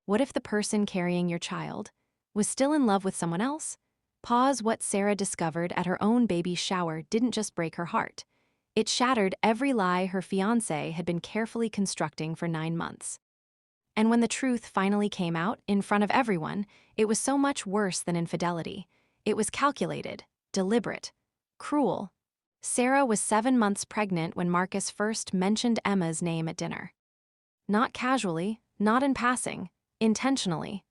What if the person carrying your child was still in love with someone else? Pause. What Sarah discovered at her own baby shower didn't just break her heart. It shattered every lie her fiancé had been carefully constructing for 9 months. And when the truth finally came out in front of everyone, it was so much worse than infidelity. It was calculated, deliberate, cruel. Sarah was 7 months pregnant when Marcus first mentioned Emma's name at dinner. Not casually, not in passing, intentionally.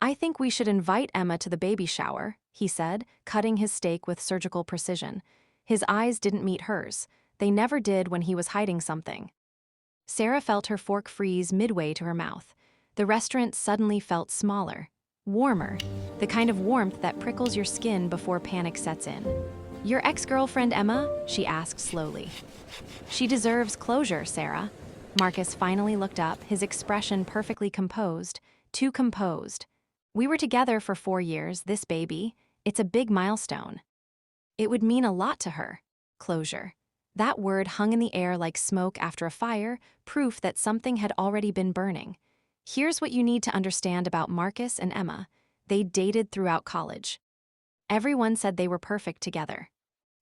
"I think we should invite Emma to the baby shower," he said, cutting his steak with surgical precision. His eyes didn't meet hers. They never did when he was hiding something. Sarah felt her fork freeze midway to her mouth. The restaurant suddenly felt smaller, warmer, the kind of warmth that prickles your skin before panic sets in. "Your ex-girlfriend Emma?" she asked slowly. "She deserves closure, Sarah." Marcus finally looked up, his expression perfectly composed, too composed. "We were together for 4 years, this baby. It's a big milestone." It would mean a lot to her. Closure. That word hung in the air like smoke after a fire, proof that something had already been burning. Here's what you need to understand about Marcus and Emma. They dated throughout college. Everyone said they were perfect together.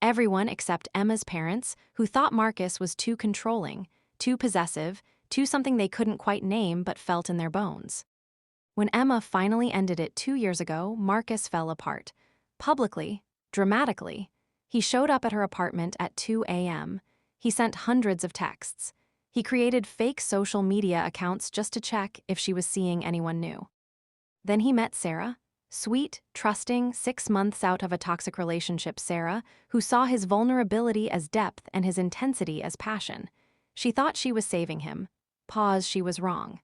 Everyone except Emma's parents, who thought Marcus was too controlling, too possessive, too something they couldn't quite name but felt in their bones. When Emma finally ended it 2 years ago, Marcus fell apart. Publicly, dramatically. He showed up at her apartment at 2 a.m. He sent hundreds of texts. He created fake social media accounts just to check if she was seeing anyone new. Then he met Sarah, sweet, trusting, 6 months out of a toxic relationship Sarah, who saw his vulnerability as depth and his intensity as passion. She thought she was saving him. Pause, she was wrong.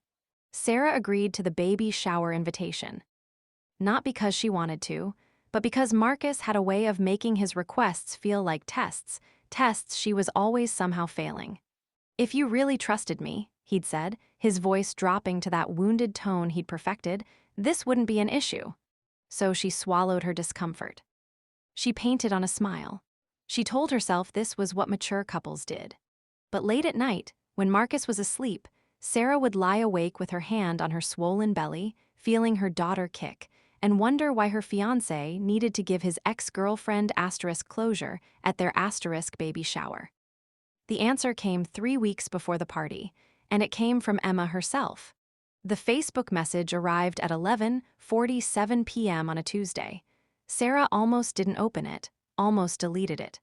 Sarah agreed to the baby shower invitation. Not because she wanted to, but because Marcus had a way of making his requests feel like tests she was always somehow failing. "If you really trusted me," he'd said, his voice dropping to that wounded tone he'd perfected, "this wouldn't be an issue." So she swallowed her discomfort. She painted on a smile. She told herself this was what mature couples did. But late at night, when Marcus was asleep, Sarah would lie awake with her hand on her swollen belly, feeling her daughter kick, and wonder why her fiancé needed to give his ex-girlfriend closure at their baby shower. The answer came 3 weeks before the party, and it came from Emma herself. The Facebook message arrived at 11:47 p.m. on a Tuesday. Sarah almost didn't open it, almost deleted it.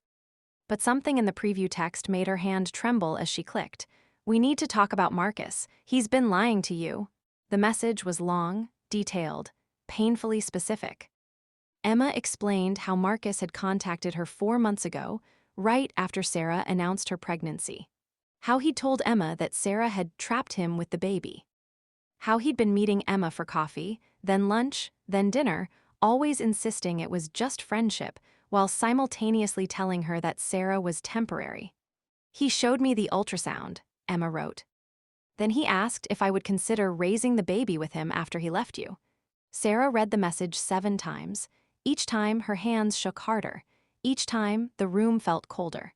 But something in the preview text made her hand tremble as she clicked. "We need to talk about Marcus. He's been lying to you." The message was long, detailed, painfully specific. Emma explained how Marcus had contacted her 4 months ago, right after Sarah announced her pregnancy. How he'd told Emma that Sarah had trapped him with the baby. How he'd been meeting Emma for coffee, then lunch, then dinner, always insisting it was just friendship, while simultaneously telling her that Sarah was temporary. "He showed me the ultrasound," Emma wrote. "Then he asked if I would consider raising the baby with him after he left you." Sarah read the message 7 times. Each time, her hands shook harder. Each time, the room felt colder.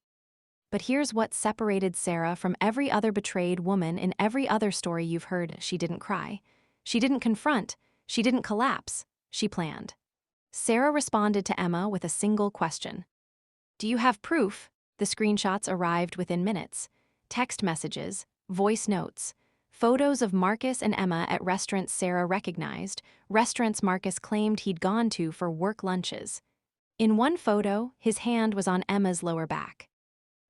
But here's what separated Sarah from every other betrayed woman in every other story you've heard. She didn't cry. She didn't confront. She didn't collapse. She planned. Sarah responded to Emma with a single question. "Do you have proof?" The screenshots arrived within minutes. Text messages, voice notes, photos of Marcus and Emma at restaurants Sarah recognized, restaurants Marcus claimed he'd gone to for work lunches. In one photo, his hand was on Emma's lower back.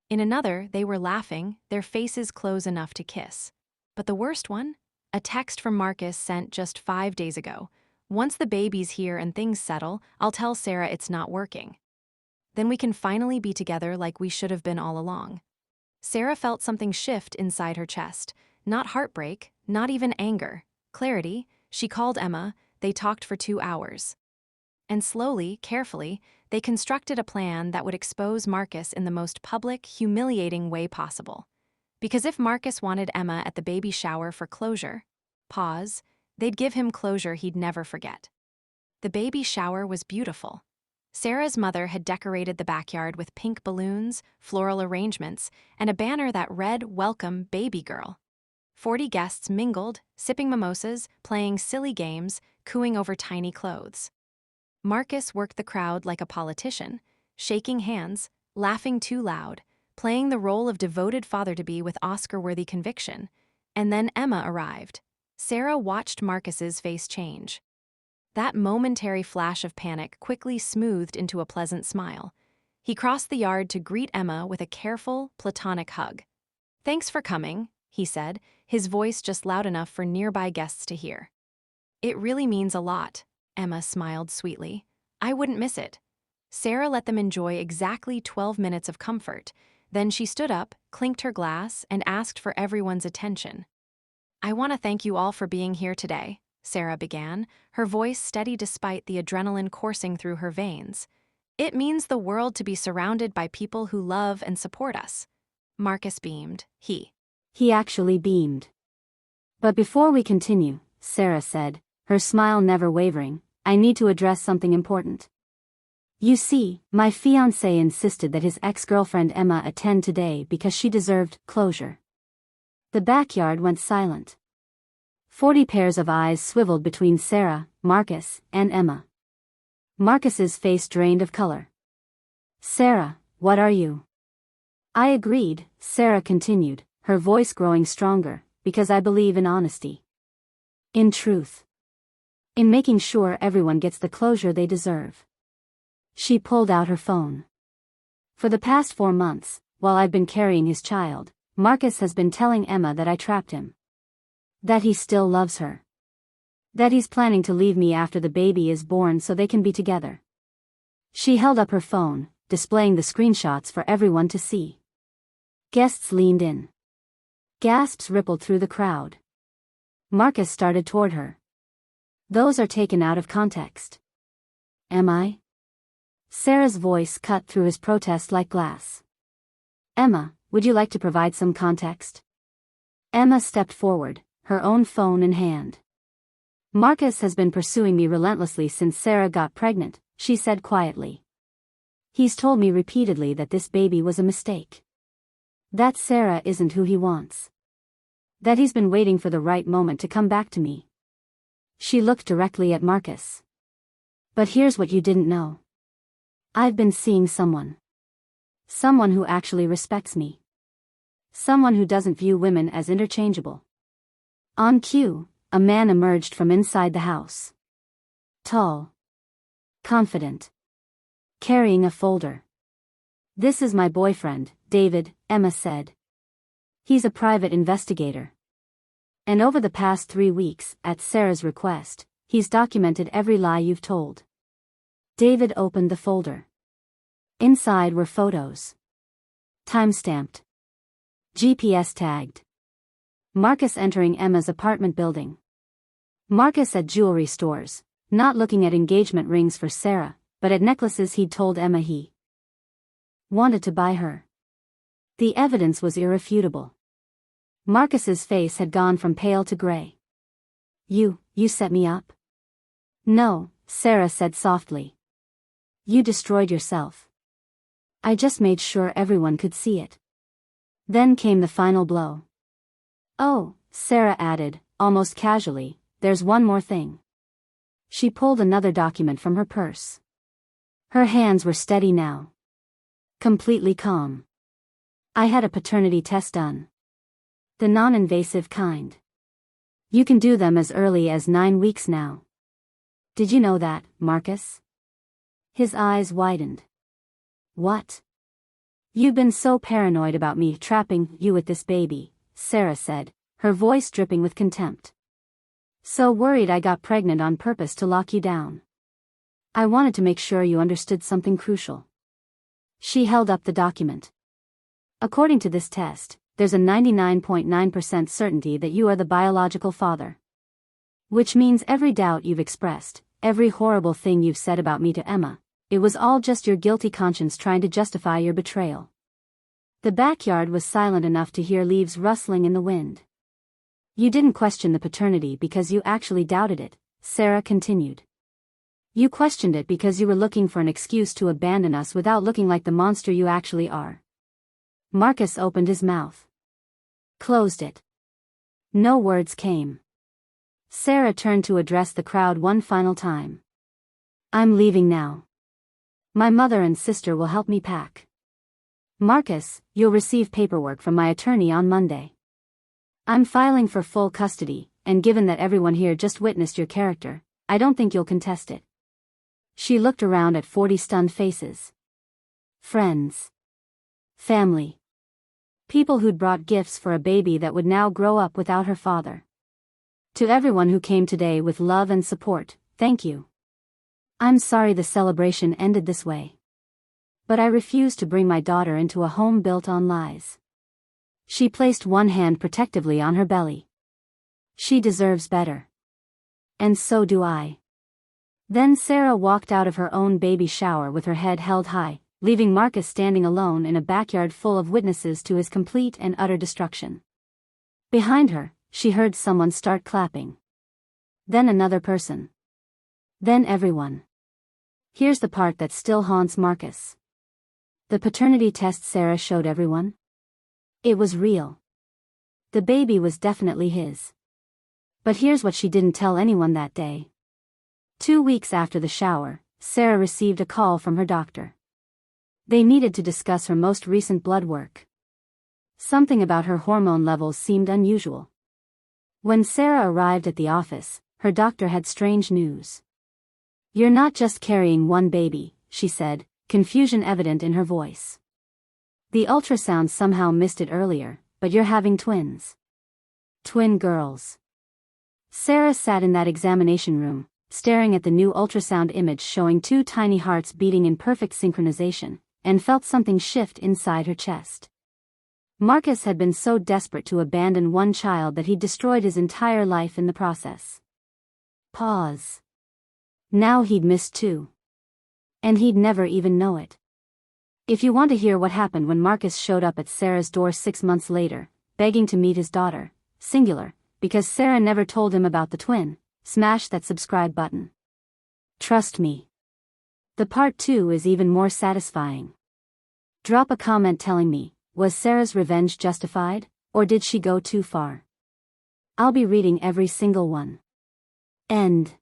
In another, they were laughing, their faces close enough to kiss. But the worst one? A text from Marcus sent just 5 days ago. "Once the baby's here and things settle, I'll tell Sarah it's not working. Then we can finally be together like we should have been all along." Sarah felt something shift inside her chest. Not heartbreak, not even anger. Clarity. She called Emma. They talked for 2 hours. And slowly, carefully, they constructed a plan that would expose Marcus in the most public, humiliating way possible. Because if Marcus wanted Emma at the baby shower for closure, pause, they'd give him closure he'd never forget. The baby shower was beautiful. Sarah's mother had decorated the backyard with pink balloons, floral arrangements, and a banner that read, "Welcome, baby girl." 40 guests mingled, sipping mimosas, playing silly games, cooing over tiny clothes. Marcus worked the crowd like a politician, shaking hands, laughing too loud, playing the role of devoted father-to-be with Oscar-worthy conviction. And then Emma arrived. Sarah watched Marcus's face change. That momentary flash of panic quickly smoothed into a pleasant smile. He crossed the yard to greet Emma with a careful, platonic hug. "Thanks for coming," he said, his voice just loud enough for nearby guests to hear. "It really means a lot," Emma smiled sweetly. "I wouldn't miss it." Sarah let them enjoy exactly 12 minutes of comfort. Then she stood up, clinked her glass, and asked for everyone's attention. "I want to thank you all for being here today," Sarah began, her voice steady despite the adrenaline coursing through her veins. "It means the world to be surrounded by people who love and support us." Marcus beamed. He actually beamed. "But before we continue," Sarah said, her smile never wavering, "I need to address something important. You see, my fiancé insisted that his ex-girlfriend Emma attend today because she deserved closure." The backyard went silent. 40 pairs of eyes swiveled between Sarah, Marcus, and Emma. Marcus's face drained of color. "Sarah, what are you?" "I agreed," Sarah continued, her voice growing stronger, "because I believe in honesty. In truth. In making sure everyone gets the closure they deserve." She pulled out her phone. "For the past 4 months, while I've been carrying his child, Marcus has been telling Emma that I trapped him. That he still loves her. That he's planning to leave me after the baby is born so they can be together." She held up her phone, displaying the screenshots for everyone to see. Guests leaned in. Gasps rippled through the crowd. Marcus started toward her. "Those are taken out of context." "Am I?" Sarah's voice cut through his protest like glass. "Emma, would you like to provide some context?" Emma stepped forward, her own phone in hand. "Marcus has been pursuing me relentlessly since Sarah got pregnant," she said quietly. "He's told me repeatedly that this baby was a mistake. That Sarah isn't who he wants. That he's been waiting for the right moment to come back to me." She looked directly at Marcus. "But here's what you didn't know. I've been seeing someone. Someone who actually respects me. Someone who doesn't view women as interchangeable." On cue, a man emerged from inside the house. Tall. Confident. Carrying a folder. "This is my boyfriend, David," Emma said. "He's a private investigator. And over the past 3 weeks, at Sarah's request, he's documented every lie you've told." David opened the folder. Inside were photos. Time-stamped. GPS tagged. Marcus entering Emma's apartment building. Marcus at jewelry stores, not looking at engagement rings for Sarah, but at necklaces he'd told Emma he wanted to buy her. The evidence was irrefutable. Marcus's face had gone from pale to gray. You set me up?" "No," Sarah said softly. "You destroyed yourself. I just made sure everyone could see it." Then came the final blow. "Oh," Sarah added, almost casually, "there's one more thing." She pulled another document from her purse. Her hands were steady now. Completely calm. "I had a paternity test done. The non-invasive kind. You can do them as early as 9 weeks now. Did you know that, Marcus?" His eyes widened. "What?" "You've been so paranoid about me trapping you with this baby," Sarah said, her voice dripping with contempt. "So worried I got pregnant on purpose to lock you down. I wanted to make sure you understood something crucial." She held up the document. "According to this test, there's a 99.9% certainty that you are the biological father. Which means every doubt you've expressed, every horrible thing you've said about me to Emma, it was all just your guilty conscience trying to justify your betrayal." The backyard was silent enough to hear leaves rustling in the wind. "You didn't question the paternity because you actually doubted it," Sarah continued. "You questioned it because you were looking for an excuse to abandon us without looking like the monster you actually are." Marcus opened his mouth. Closed it. No words came. Sarah turned to address the crowd one final time. I'm leaving now. My mother and sister will help me pack. Marcus, you'll receive paperwork from my attorney on Monday. I'm filing for full custody, and given that everyone here just witnessed your character, I don't think you'll contest it. She looked around at 40 stunned faces. Friends. Family. People who'd brought gifts for a baby that would now grow up without her father. To everyone who came today with love and support, thank you. I'm sorry the celebration ended this way. But I refuse to bring my daughter into a home built on lies. She placed one hand protectively on her belly. She deserves better. And so do I. Then Sarah walked out of her own baby shower with her head held high, leaving Marcus standing alone in a backyard full of witnesses to his complete and utter destruction. Behind her, she heard someone start clapping. Then another person. Then everyone. Here's the part that still haunts Marcus. The paternity test Sarah showed everyone? It was real. The baby was definitely his. But here's what she didn't tell anyone that day. 2 weeks after the shower, Sarah received a call from her doctor. They needed to discuss her most recent blood work. Something about her hormone levels seemed unusual. When Sarah arrived at the office, her doctor had strange news. You're not just carrying one baby, she said, confusion evident in her voice. The ultrasound somehow missed it earlier, but you're having twins. Twin girls. Sarah sat in that examination room, staring at the new ultrasound image showing 2 tiny hearts beating in perfect synchronization, and felt something shift inside her chest. Marcus had been so desperate to abandon one child that he'd destroyed his entire life in the process. Pause. Now he'd missed 2. And he'd never even know it. If you want to hear what happened when Marcus showed up at Sarah's door 6 months later, begging to meet his daughter, singular, because Sarah never told him about the twin, smash that subscribe button. Trust me. The part 2 is even more satisfying. Drop a comment telling me, was Sarah's revenge justified, or did she go too far? I'll be reading every single one. End.